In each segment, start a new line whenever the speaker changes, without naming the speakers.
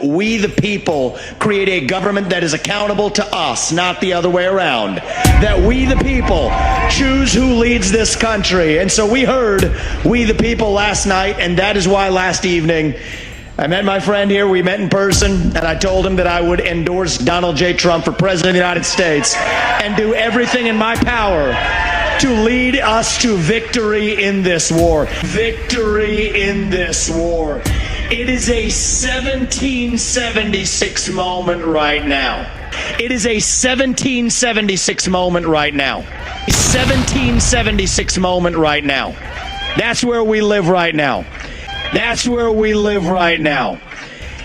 We, the people, create a government that is accountable to us, not the other way around. That we, the people, choose who leads this country. And so we heard we, the people, last night, and that is why last evening I met my friend here. We met in person, and I told him that I would endorse Donald J. Trump for President of the United States and do everything in my power to lead us to victory in this war. Victory in this war. It is a 1776 moment right now. It is a 1776 moment right now. A 1776 moment right now. That's where we live right now. That's where we live right now.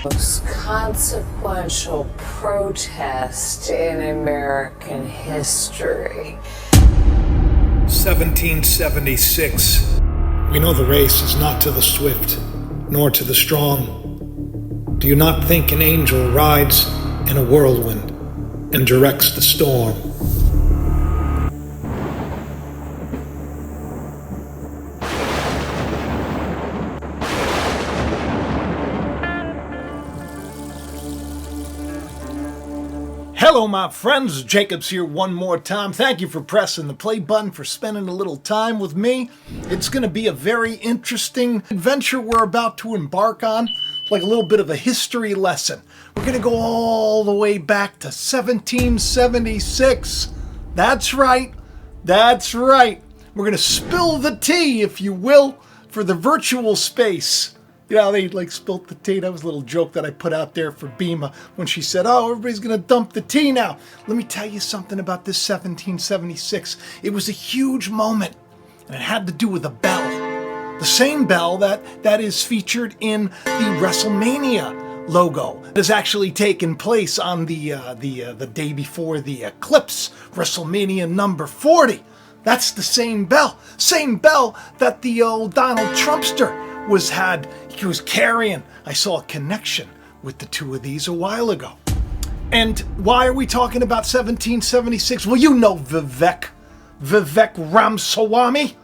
Most consequential protest in American history.
1776.
We know the race is not to the swift, nor to the strong. Do you not think an angel rides in a whirlwind and directs the storm? Hello, my friends. Jacob's here one more time. Thank you for pressing the play button, for spending a little time with me. It's going to be a very interesting adventure we're about to embark on, like a little bit of a history lesson. We're going to go all the way back to 1776. That's right. That's right. We're going to spill the tea, if you will, for the virtual space. You know, they spilt the tea. That was a little joke that I put out there for Bima when she said, oh, everybody's going to dump the tea now. Let me tell you something about this 1776. It was a huge moment, and it had to do with a bell. The same bell that is featured in the WrestleMania logo. It has actually taken place on the day before the Eclipse, WrestleMania number 40. That's the same bell. Same bell that the old Donald Trumpster he was carrying. I saw a connection with the two of these a while ago. And why are we talking about 1776? Well, you know Vivek Ramaswamy.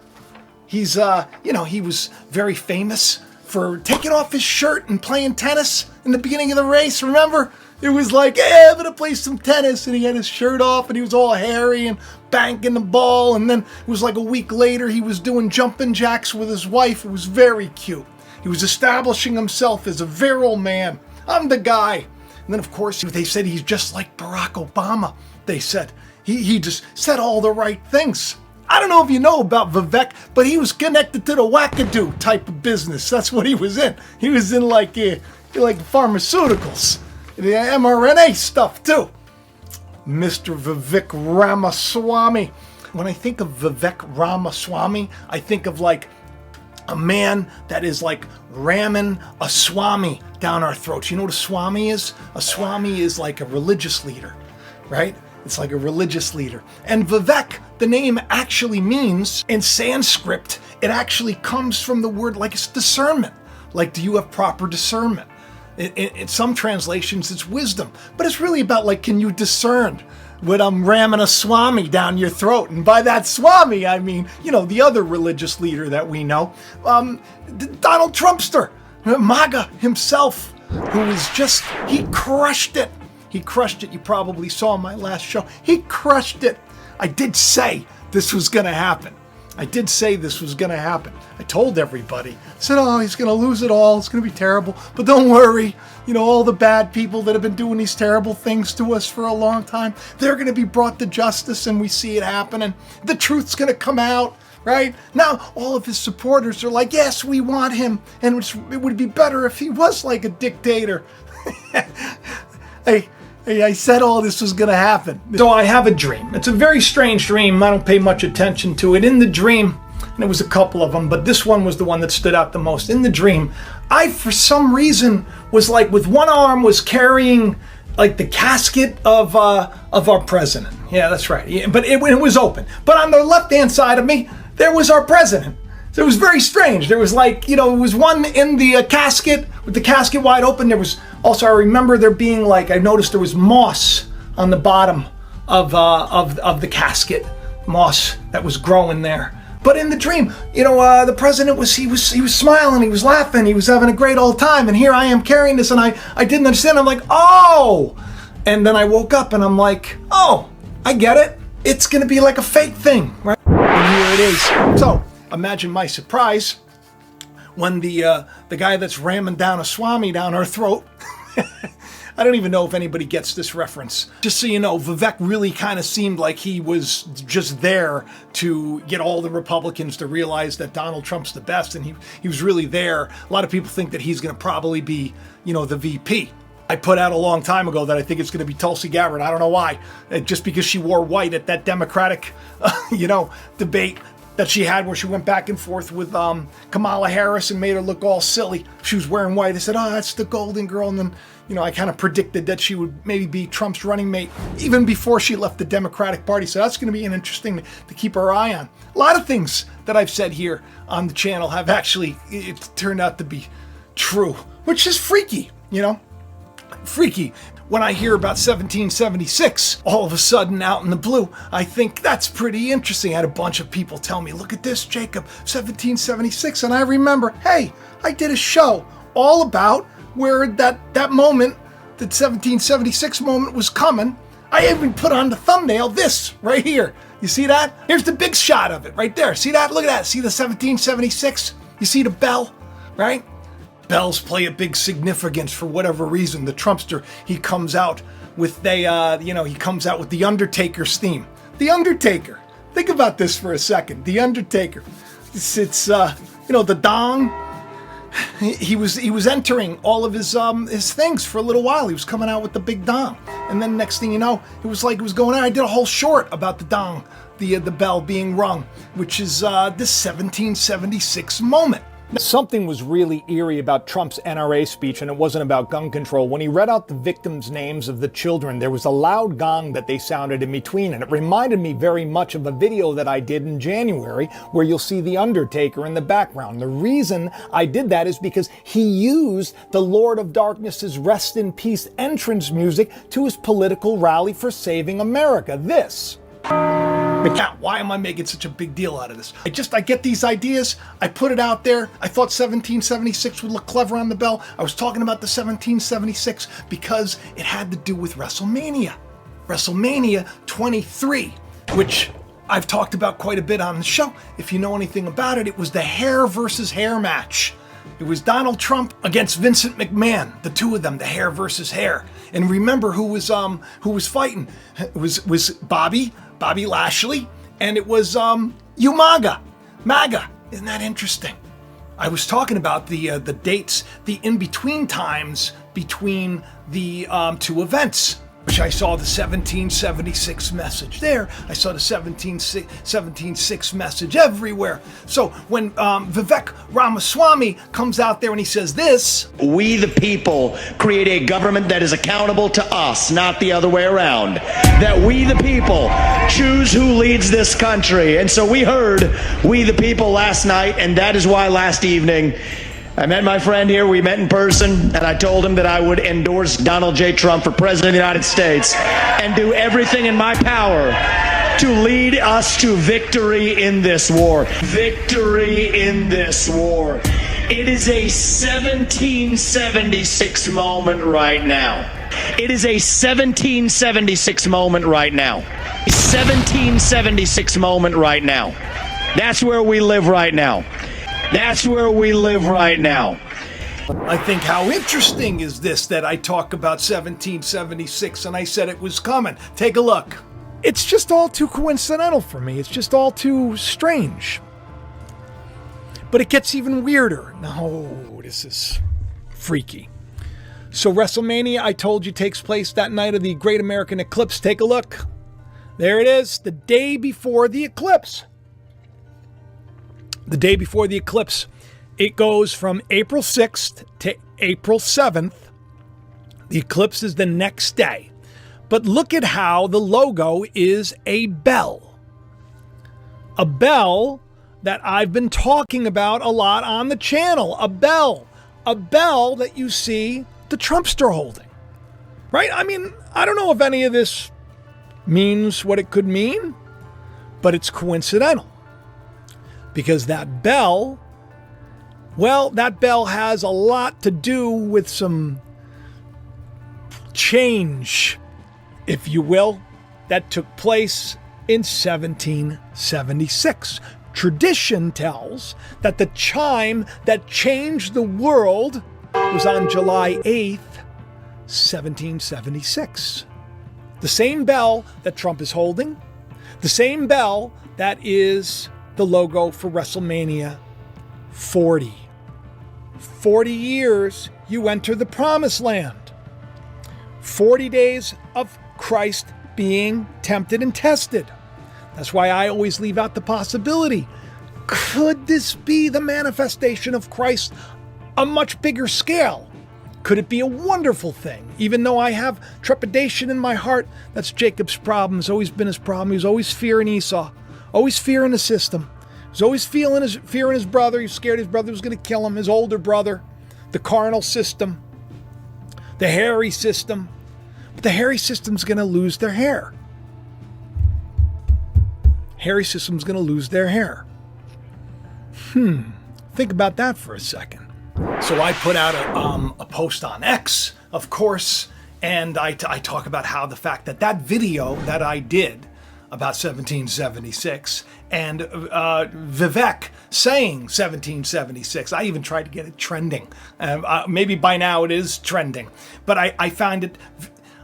He's, he was very famous for taking off his shirt and playing tennis in the beginning of the race. Remember? It was like, hey, I'm going to play some tennis. And he had his shirt off and he was all hairy and banking the ball. And then it was like a week later, he was doing jumping jacks with his wife. It was very cute. He was establishing himself as a virile man. I'm the guy. And then, of course, they said he's just like Barack Obama. They said he just said all the right things. I don't know if you know about Vivek, but he was connected to the wackadoo type of business. That's what he was in. He was in like pharmaceuticals. The mRNA stuff too. Mr. Vivek Ramaswamy. When I think of Vivek Ramaswamy, I think of like a man that is like ramming a swami down our throats. You know what a swami is? A swami is like a religious leader, right? It's like a religious leader. And Vivek, the name actually means, in Sanskrit, it actually comes from the word like it's discernment. Like, do you have proper discernment? In some translations, it's wisdom. But it's really about, like, can you discern when I'm ramming a swami down your throat? And by that swami, I mean, the other religious leader that we know, Donald Trumpster, MAGA himself, who is he crushed it. He crushed it. You probably saw my last show. He crushed it. I did say this was going to happen. I told everybody. I said, oh, he's going to lose it all. It's going to be terrible. But don't worry. All the bad people that have been doing these terrible things to us for a long time, they're going to be brought to justice, and we see it happening. The truth's going to come out, right? Now, all of his supporters are like, yes, we want him. And it would be better if he was like a dictator. Hey, I said all this was going to happen. So I have a dream. It's a very strange dream. I don't pay much attention to it. In the dream, and there was a couple of them, but this one was the one that stood out the most. In the dream, I, for some reason, was like with one arm was carrying like the casket of our president. Yeah, that's right. Yeah, but it was open. But on the left-hand side of me, there was our president. So it was very strange. There was it was one in the casket with the casket wide open. There was also, I remember there being I noticed there was moss on the bottom of the casket, moss that was growing there. But in the dream, the president was smiling, he was laughing, he was having a great old time, and here I am carrying this, and I didn't understand. I'm like, oh! And then I woke up and I'm like, oh, I get it. It's gonna be like a fake thing, right? And here it is. So imagine my surprise when the guy that's ramming down a Swami down our throat. I don't even know if anybody gets this reference. Just so you know, Vivek really kind of seemed like he was just there to get all the Republicans to realize that Donald Trump's the best, and he was really there. A lot of people think that he's going to probably be, the VP. I put out a long time ago that I think it's going to be Tulsi Gabbard. I don't know why. Just because she wore white at that Democratic, debate that she had where she went back and forth with Kamala Harris and made her look all silly. She was wearing white. I said, oh, that's the golden girl. And then, I kind of predicted that she would maybe be Trump's running mate even before she left the Democratic Party. So that's going to be an interesting to keep our eye on. A lot of things that I've said here on the channel have actually it turned out to be true, which is freaky, freaky. When I hear about 1776, all of a sudden out in the blue, I think that's pretty interesting. I had a bunch of people tell me, look at this, Jacob, 1776. And I remember, hey, I did a show all about where that moment, that 1776 moment was coming. I even put on the thumbnail this right here. You see that? Here's the big shot of it right there. See that? Look at that. See the 1776? You see the bell, right? Bells play a big significance for whatever reason. The Trumpster, he comes out with he comes out with the Undertaker's theme. The Undertaker. Think about this for a second. The Undertaker. It's the dong. He was entering all of his things for a little while. He was coming out with the big dong, and then next thing you know, it was like it was going on. I did a whole short about the dong, the bell being rung, which is this 1776 moment.
Something was really eerie about Trump's NRA speech, and it wasn't about gun control. When he read out the victims' names of the children, there was a loud gong that they sounded in between, and it reminded me very much of a video that I did in January where you'll see the Undertaker in the background. The reason I did that is because he used the Lord of Darkness's Rest in Peace entrance music to his political rally for saving America. This.
Why am I making such a big deal out of this? I get these ideas, I put it out there. I thought 1776 would look clever on the bell. I was talking about the 1776 because it had to do with WrestleMania. WrestleMania 23, which I've talked about quite a bit on the show. If you know anything about it, it was the hair versus hair match. It was Donald Trump against Vincent McMahon, the two of them, the hair versus hair. And remember who was fighting? It was Bobby Lashley, and it was MAGA. Isn't that interesting? I was talking about the dates, the in-between times between the two events, which I saw the 1776 message there. I saw the 1776 message everywhere. So when Vivek Ramaswamy comes out there and he says this,
we the people create a government that is accountable to us, not the other way around. That we the people choose who leads this country. And so we heard we the people last night, and that is why last evening I met my friend here, we met in person, and I told him that I would endorse Donald J. Trump for President of the United States and do everything in my power to lead us to victory in this war. Victory in this war. It is a 1776 moment right now. It is a 1776 moment right now. 1776 moment right now. That's where we live right now. That's where we live right now.
I think how interesting is this that I talk about 1776 and I said it was coming. Take a look. It's just all too coincidental for me. It's just all too strange. But it gets even weirder. No, this is freaky. So WrestleMania, I told you, takes place that night of the Great American Eclipse. Take a look. There it is, the day before the eclipse. The day before the eclipse, it goes from April 6th to April 7th. The eclipse is the next day. But look at how the logo is a bell. A bell that I've been talking about a lot on the channel. A bell. A bell that you see the Trumpster holding. Right? I mean, I don't know if any of this means what it could mean, but it's coincidental.
Because that bell, well, that bell has a lot to do with some change, if you will, that took place in 1776. Tradition tells that the chime that changed the world was on July 8th, 1776. The same bell that Trump is holding, the same bell that is the logo for WrestleMania 40. 40 years, you enter the promised land. 40 days of Christ being tempted and tested. That's why I always leave out the possibility. Could this be the manifestation of Christ on a much bigger scale? Could it be a wonderful thing? Even though I have trepidation in my heart, that's Jacob's problem. It's always been his problem. He was always fearing Esau, always fearing the system. He was always fearing his brother. He was scared his brother was going to kill him, his older brother, the carnal system, the hairy system. But the hairy system's going to lose their hair. Hairy system's going to lose their hair. Think about that for a second. So I put out a post on X, of course, and I talk about how the fact that video that I did about 1776 and Vivek saying 1776, I even tried to get it trending. Maybe by now it is trending, but I found it.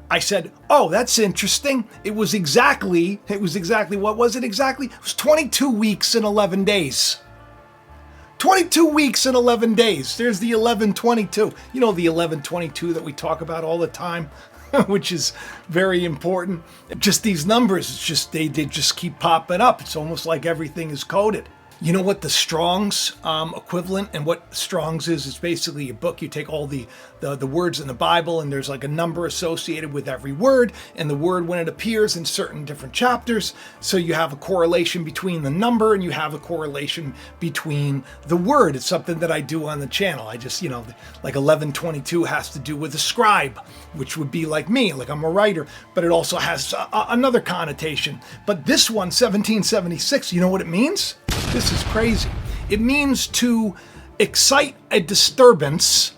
I said, oh, that's interesting. It was exactly, what was it exactly? It was 22 weeks and 11 days. 22 weeks and 11 days. There's the 1122. You know, the 1122 that we talk about all the time, which is very important. Just these numbers, it's just, they just keep popping up. It's almost like everything is coded. You know what the Strong's equivalent and what Strong's is? It's basically a book. You take all the words in the Bible and there's like a number associated with every word, and the word when it appears in certain different chapters. So you have a correlation between the number and you have a correlation between the word. It's something that I do on the channel. I just, like 1122 has to do with a scribe, which would be like me, like I'm a writer, but it also has another connotation. But this one, 1776, you know what it means? This is crazy. It means to excite a disturbance,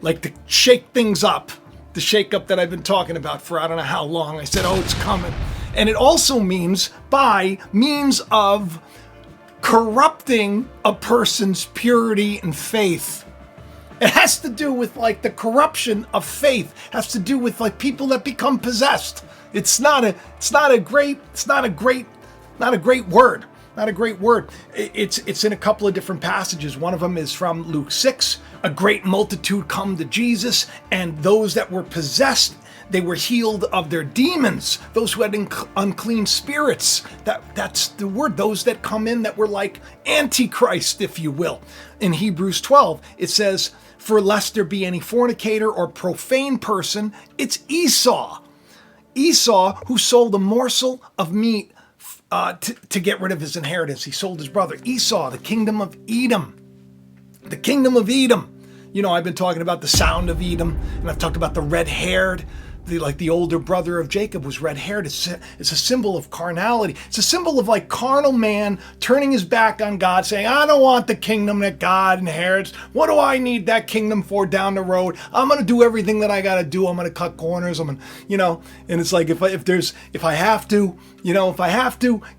like to shake things up, the shake up that I've been talking about for I don't know how long. I said, oh, it's coming. And it also means by means of corrupting a person's purity and faith. It has to do with like the corruption of faith. It has to do with like people that become possessed. It's not a great word. Not a great word. It's in a couple of different passages. One of them is from Luke 6. A great multitude come to Jesus, and those that were possessed, they were healed of their demons. Those who had unclean spirits. That's the word. Those that come in that were like Antichrist, if you will. In Hebrews 12, it says, for lest there be any fornicator or profane person, it's Esau. Esau, who sold a morsel of meat to get rid of his inheritance. He sold his brother. Esau, the kingdom of Edom. The kingdom of Edom. I've been talking about the sound of Edom, and I've talked about the red-haired, the older brother of Jacob was red-haired. It's a symbol of carnality. It's a symbol of like carnal man turning his back on God, saying, I don't want the kingdom that God inherits. What do I need that kingdom for down the road? I'm going to do everything that I got to do. I'm going to cut corners. And it's like if I have to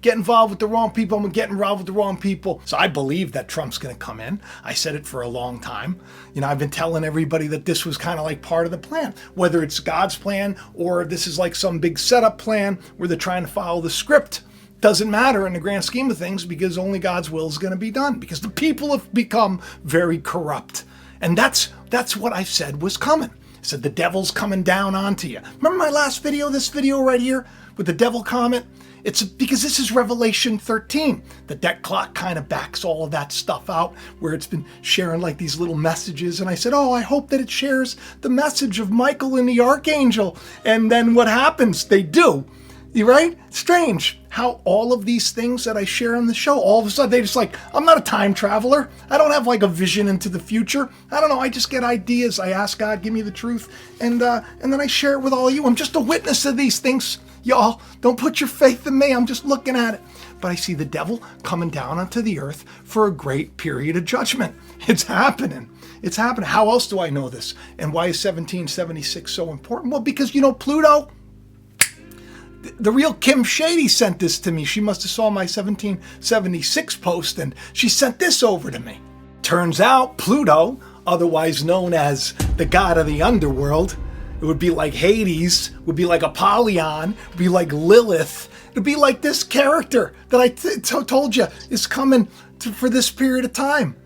get involved with the wrong people, I'm going to get involved with the wrong people. So I believe that Trump's going to come in. I said it for a long time. I've been telling everybody that this was kind of like part of the plan, whether it's God's plan or this is like some big setup plan where they're trying to follow the script. Doesn't matter in the grand scheme of things, because only God's will is going to be done, because the people have become very corrupt. And that's what I said was coming. I said the devil's coming down onto you. Remember my last video, this video right here with the devil comment? It's because this is Revelation 13. The debt clock kind of backs all of that stuff out, where it's been sharing like these little messages. And I said, oh, I hope that it shares the message of Michael and the archangel. And then what happens? They do. Right? Strange how all of these things that I share on the show, all of a sudden they just like, I'm not a time traveler. I don't have like a vision into the future. I don't know. I just get ideas. I ask God, give me the truth. And then I share it with all of you. I'm just a witness of these things. Y'all, don't put your faith in me. I'm just looking at it.
but I see the devil coming down onto the earth for a great period of judgment. It's happening. It's happening. How else do I know this? And why is 1776 so important? Well, because, Pluto, the real Kim Shady sent this to me. She must have saw my 1776 post, and she sent this over to me. Turns out Pluto, otherwise known as the god of the underworld, it would be like Hades, would be like Apollyon, would be like Lilith. It would be like this character that I told you is coming for this period of time.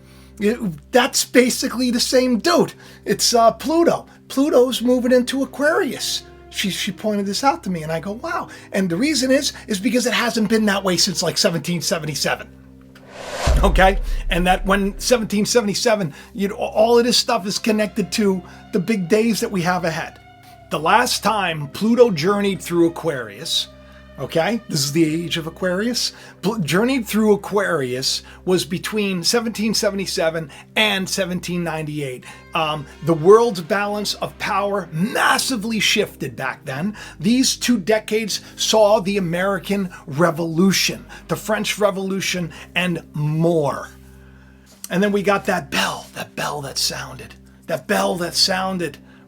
That's basically the same dude. It's Pluto. Pluto's moving into Aquarius. She pointed this out to me, and I go, wow. And the reason is because it hasn't been that way since like 1777. Okay? And that when 1777, all of this stuff is connected to the big days that we have ahead. The last time Pluto journeyed through Aquarius, okay, this is the age of Aquarius, journeyed through Aquarius was between 1777 and 1798. The world's balance of power massively shifted back then. These 2 decades saw the American Revolution, the French Revolution, and more. And then we got that bell that sounded,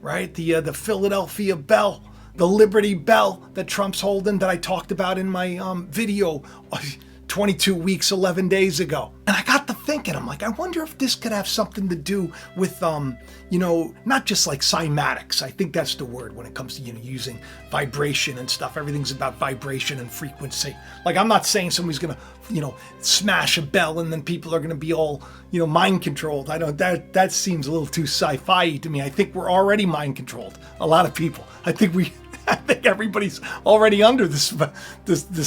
right? The Philadelphia bell. The Liberty Bell that Trump's holding that I talked about in my video 22 weeks, 11 days ago. And I got to thinking, I'm like, I wonder if this could have something to do with, not just like cymatics. I think that's the word when it comes to, using vibration and stuff. Everything's about vibration and frequency. Like, I'm not saying somebody's going to, smash a bell and then people are going to be all, mind controlled. I don't, that seems a little too sci-fi to me. I think we're already mind controlled. A lot of people. I think everybody's already under this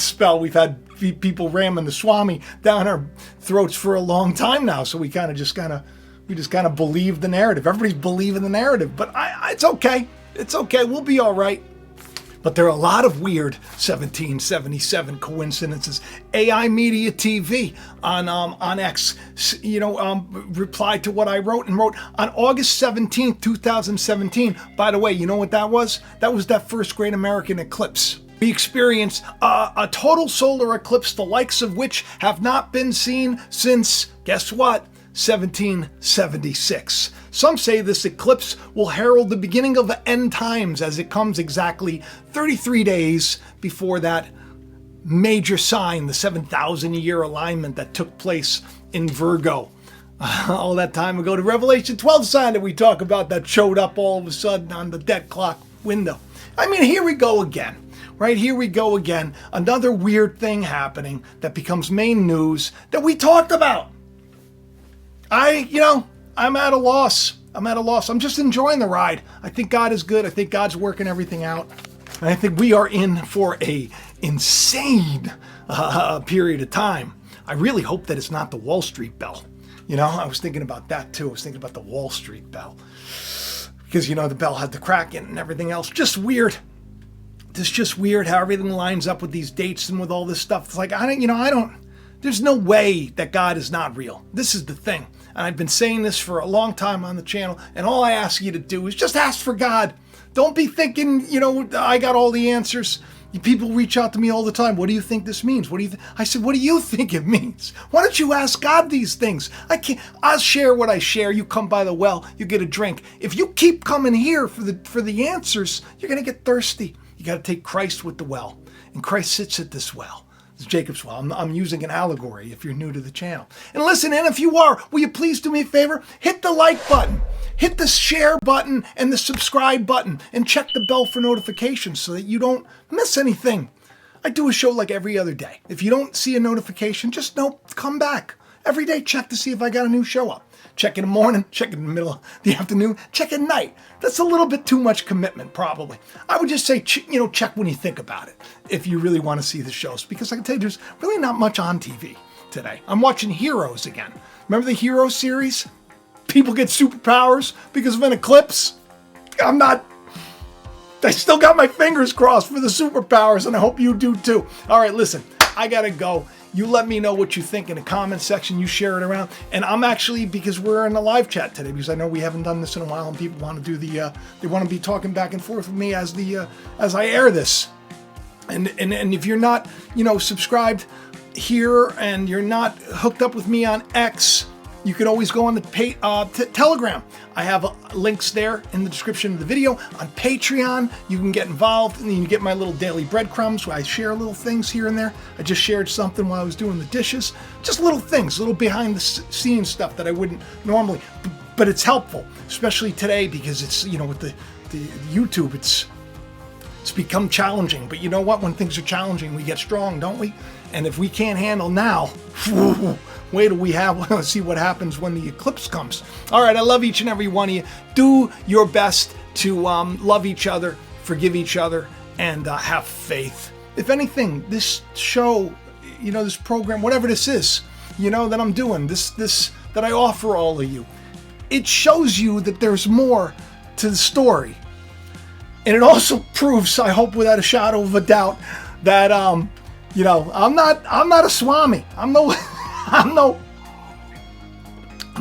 spell. We've had people ramming the Swami down our throats for a long time now. So we just kind of believe the narrative. Everybody's believing the narrative, but it's okay. It's okay. We'll be all right. But there are a lot of weird 1777 coincidences. AI Media TV on X, replied to what I wrote on August 17th, 2017. By the way, you know what that was? That was that first great American eclipse. We experienced a total solar eclipse, the likes of which have not been seen since, guess what? 1776. Some say this eclipse will herald the beginning of the end times, as it comes exactly 33 days before that major sign, the 7,000-year alignment that took place in Virgo all that time ago. The Revelation 12 sign that we talk about that showed up all of a sudden on the dead clock window. I mean, here we go again. Right, here we go again. Another weird thing happening that becomes main news that we talked about. I'm at a loss. I'm just enjoying the ride. I think God is good. I think God's working everything out. And I think we are in for a insane period of time. I really hope that it's not the Wall Street bell. I was thinking about that too. I was thinking about the Wall Street bell. Because, the bell had the crack in it and everything else. Just weird. It's just weird how everything lines up with these dates and with all this stuff. It's like, there's no way that God is not real. This is the thing. And I've been saying this for a long time on the channel. And all I ask you to do is just ask for God. Don't be thinking, I got all the answers. People reach out to me all the time. What do you think this means? I said, what do you think it means? Why don't you ask God these things? I'll share what I share. You come by the well, you get a drink. If you keep coming here for the answers, you're going to get thirsty. You got to take Christ with the well. And Christ sits at this well. It's Jacob's well. I'm using an allegory if you're new to the channel. And listen, and if you are, will you please do me a favor? Hit the like button, hit the share button, and the subscribe button, and check the bell for notifications so that you don't miss anything. I do a show like every other day. If you don't see a notification, just come back. Every day, check to see if I got a new show up. Check in the morning, check in the middle of the afternoon, check at night. That's a little bit too much commitment, probably. I would just say, check when you think about it, if you really want to see the shows. Because I can tell you, there's really not much on TV today. I'm watching Heroes again. Remember the Heroes series? People get superpowers because of an eclipse. I still got my fingers crossed for the superpowers, and I hope you do too. All right, listen, I gotta go. You let me know what you think in the comment section. You share it around. And I'm actually, because we're in a live chat today, because I know we haven't done this in a while, and people want to do they want to be talking back and forth with me as I air this. And if you're not, subscribed, here and you're not hooked up with me on X, you can always go on the Telegram. I have links there in the description of the video. On Patreon, you can get involved and you get my little daily breadcrumbs where I share little things here and there. I just shared something while I was doing the dishes. Just little things, little behind the scenes stuff that I wouldn't normally, but it's helpful, especially today because it's, with the YouTube, it's become challenging. But you know what? When things are challenging, we get strong, don't we? And if we can't handle now, wait till we have, see what happens when the eclipse comes. All right, I love each and every one of you. Do your best to love each other, forgive each other, and have faith. If anything, this show, this program, whatever this is, that I'm doing, this that I offer all of you, it shows you that there's more to the story. And it also proves, I hope without a shadow of a doubt, that I'm not a swami. I'm not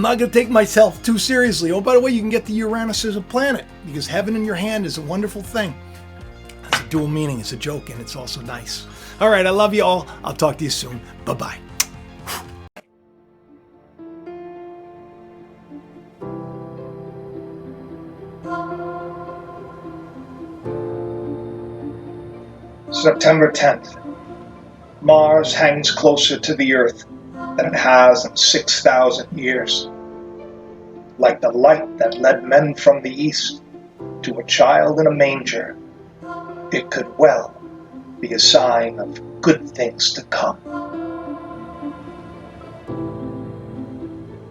going to take myself too seriously. Oh, by the way, you can get the Uranus as a planet because heaven in your hand is a wonderful thing. It's a dual meaning. It's a joke and it's also nice. All right, I love you all. I'll talk to you soon. Bye-bye.
September 10th. Mars hangs closer to the Earth than it has in 6,000 years. Like the light that led men from the East to a child in a manger, it could well be a sign of good things to come.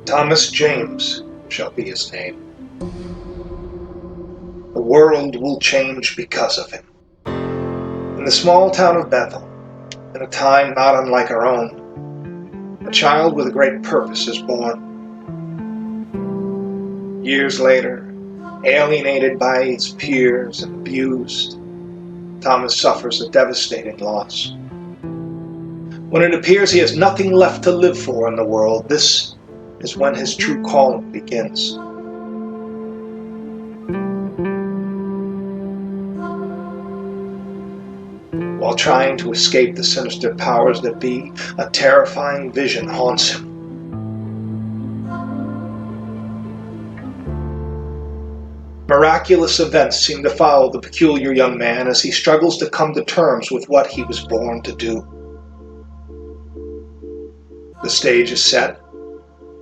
Thomas James shall be his name. The world will change because of him. In the small town of Bethel, in a time not unlike our own, a child with a great purpose is born. Years later, alienated by his peers and abused, Thomas suffers a devastating loss. When it appears he has nothing left to live for in the world, this is when his true calling begins. While trying to escape the sinister powers that be, a terrifying vision haunts him. Miraculous events seem to follow the peculiar young man as he struggles to come to terms with what he was born to do. The stage is set.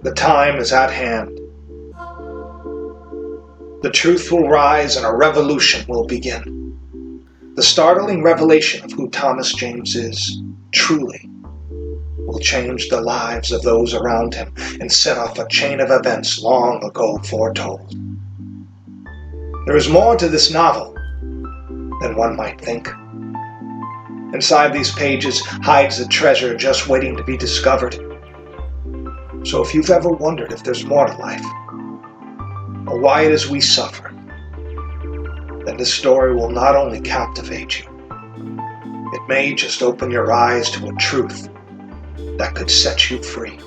The time is at hand. The truth will rise and a revolution will begin. The startling revelation of who Thomas James is, truly, will change the lives of those around him and set off a chain of events long ago foretold. There is more to this novel than one might think. Inside these pages hides a treasure just waiting to be discovered. So if you've ever wondered if there's more to life, or why it is we suffer, then this story will not only captivate you, it may just open your eyes to a truth that could set you free.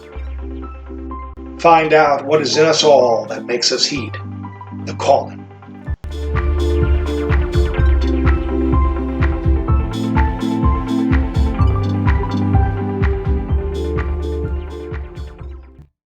Find out what is in us all that makes us heed the calling